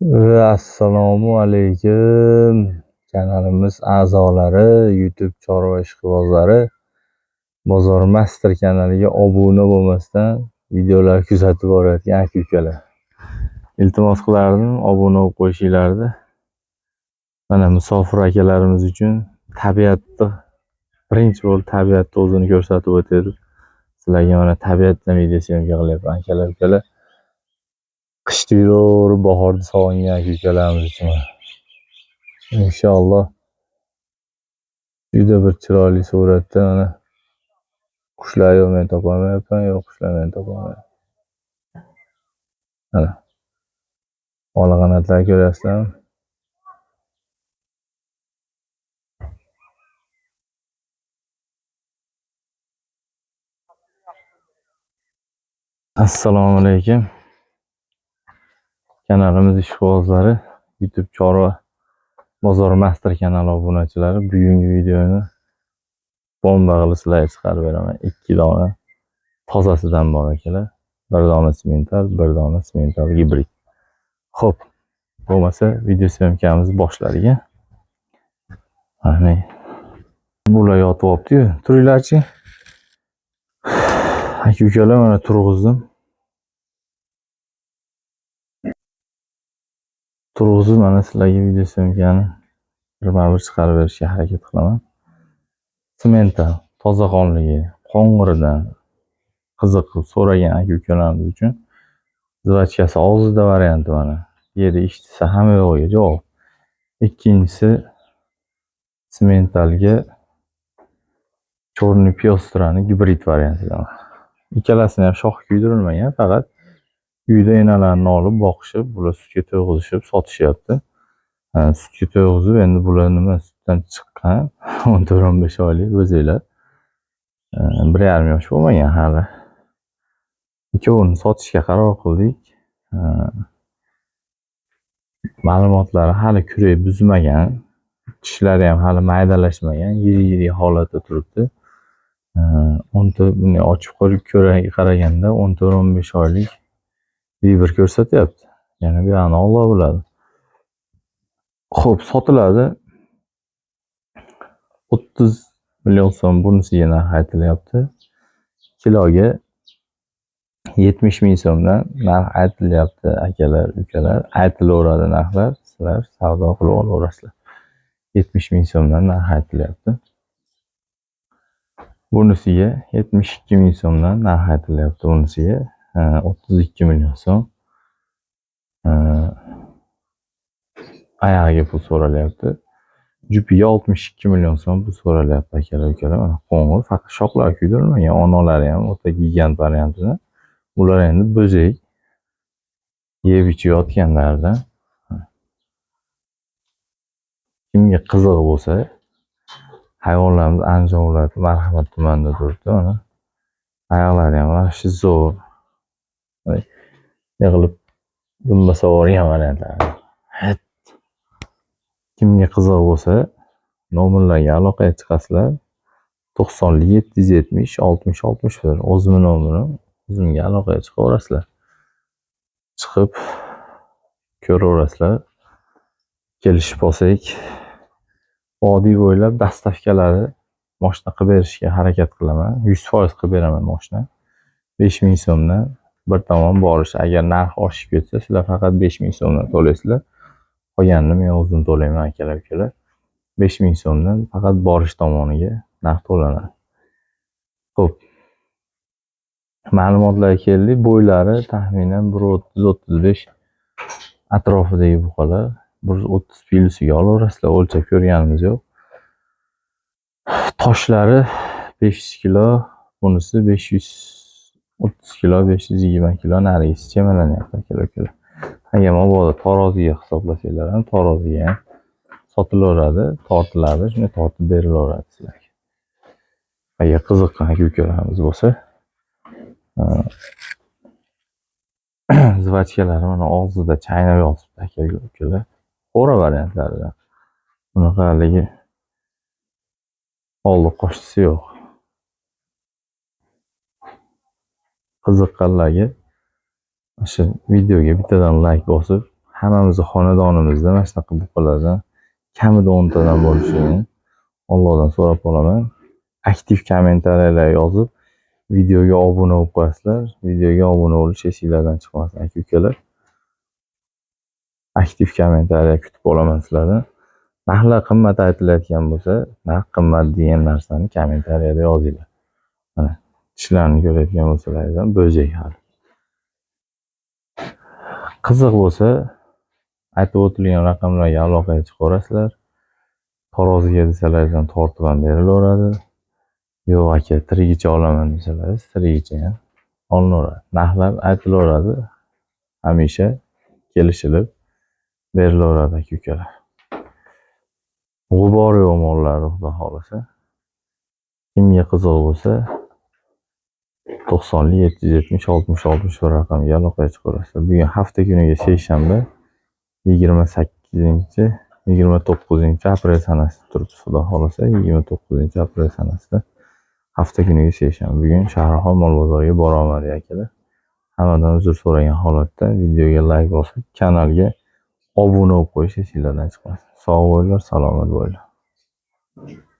Assalomu alaykum. Kanalimiz a'zolari, YouTube chorva ishqibozlari, Bozor Master kanaliga obuna bo'lmasdan videolar kuzatib borayotgan aka-ukalar. Iltimos qilardim obuna bo'lib qo'yishinglarni. Mana musofir akalarimiz uchun tabiatni birinchi bo'lib tabiatni o'zini ko'rsatib o'tadi. Sizlarga mana tabiatdan video syomka qilyapman akalar, ukalar. Qishda yuraverib bahorda sog'ingan aka-ukalarimiz uchun. Inshaalloh juda bir chiroyli suratda mana qushlar yo'q, men topolmayapman, yo'q qushlar men topolmayapman. Mana ola qanotlar ko'rasizlarmi? Assalomu alaykum. Kanalimiz ishqibozlari, YouTube chorva Bozor Master kanali obunachilari, bugungi videoni bomba qilib sizlarga chiqarib beraman. 2 dona tozasidan bor akalar. 1 dona simental, 1 dona simental gibrid. Xo'p, bo'lmasa video syomkamiz boshladik. Mana bular yotib olibdi-yu, turinglarchi. Aka-ukalar mana turg'izdim. Turg'izib mana sizlarga video syomkani bir chiqarib berishga harakat qilaman. Simental, toza qonligi, qo'ng'iridan qiziqib so'ragan aka-ukalarimiz uchun zvachkasi og'zida varianti mana. Yeri eshitsa hamma yo'g'iga javob. Ikkinchisi simentalga chorniy pyostrani gibrid variantidan. Ikkalasini ham shox kuydirilmagan, faqat uyda enalarni olib boqishib, bular sutga to'yg'izishib sotishyapti. Sutga to'yg'izib, endi bular nima sutdan chiqqan 14-15 oylik o'zinglar. 1,5 yosh bo'lmagan hali. Ikkovini sotishga qaror qildik. Ma'lumotlari hali kurak buzmagan, tishlari ham hali maydalashmagan, yirik holatda turibdi. Buni ochib qaraganda 14-15 oylik bir ko'rsatyapti. Yana bu yoqni Alloh biladi. Xo'p, sotiladi. 30 million so'm bunisiga narx aytilyapti. Kiloga 70 ming so'mdan narx aytilyapti akalar, ukalar. Aytilaveradi narxlar, sizlar savdo qilib olaverasizlar. 70 ming so'mdan narx aytilyapti. Bunisiga 72 ming so'mdan narx aytilyapti. Bunisiga 32 million so'm. Ayog'iga pul so'ralyapti. Jupiga 62 million so'm pul so'ralyapti akalar, ukalar. Mana qo'ng'ir, faqat shoxlar kuydirilmagan. Onalari ham o'ta gigant variantida. Bular endi bo'zak yeb ichib yotganlardan. Kimga qiziq bo'lsa, hayvonlarimiz Andijon viloyati Marhamat tumanida turibdi. Mana oyoqlari ham mana shu zo'r. Yig'ilib dumbasa o'rgan variantlar. Kimga qiziq bo'lsa, nomerlarga aloqaga chiqasizlar. 90 770 60 61 o'zimning nomerim. O'zimga aloqaga chiqaverasizlar. Chiqib ko'raverasizlar. Kelishib olsak, vodiy bo'ylab dastavkalari mashina qilib berishga harakat qilaman. 100% qilib beraman mashina. 5 ming so'mdan bir tomon borish. Agar narx oshib ketsa, sizlar faqat 5 ming so'mdan to'laysizlar. Qolganini men o'zim to'layman akalar, ukalar. 5 ming so'mdan faqat borish tomoniga narx to'lanadi. Xo'p. Ma'lumotlarga keldik. Bo'ylari taxminan 130-35 atrofidagi buqalar. 130 kilusiga olaverasizlar, o'lchab ko'rganimiz yo'q. Toshlari 500 kilo, bunisi 530 kilo, 520 kilo narigisi chemalanyapti akalar. Agar mabodo taroziga hisoblasanglar ham taroziga ham sotilaveradi, tortiladi, shuni tortib berilaveradi sizlarga. Agar qiziqqan aka-ukalarimiz bo'lsa, zvachkalari mana og'zida chaynab yotibdi aka-ukalar. Qo'ra variantlaridan. Bunaqa haligi oldi qo'shtisi yo'q. Qiziqqanlarga o'sha videoga bittadan like bosib, hammamizni xonadonimizda mana shunaqa buqalardan kamida 10 tadan bo'lishini Allohdan so'rab qolaman. Aktiv kommentariyalar yozib, videoga obuna bo'lib qo'yasizlar. Videoga obuna bo'lish esingizdan chiqmasin aka-ukalar. Aktiv kommentariya kutib qolaman sizlardan. Narxlar qimmat aytilayotgan bo'lsa, narx qimmat degan narsani kommentariyada yozinglar. Mana tishlarni ko'rayotgan bo'lsalaringizdan bo'jak hali. Qiziq bo'lsa, aytib o'tilgan raqamlarga aloqaga chiqaverasizlar. Taroziga desalaringizdan tortib ham berilaveradi. Yo'q aka, tirigicha olaman desalaringiz, tirigicha ham olinaveradi. Narxlar aytilaveradi. Hamisha kelishilib berilaveradi aka-ukalar. G'ubori yo'q mollarni xudo xolasa. Kimga qiziq bo'lsa 90 770 60 61 raqamiga aloqaga chiqaverasizlar. Bugun hafta kuniga seshanba 29 aprel sanasi turibdi xudo xolasa. 29 aprel sanasida hafta kuniga seshanba. Bugun Shahrixon mol bozoriga bora olmadik akalar. Hammadan uzr so'ragan holatda videoga like bosib, kanalga obuna bo'lib qo'yish esingizdan chiqmasin. Sog' bo'linglar, salomat bo'linglar.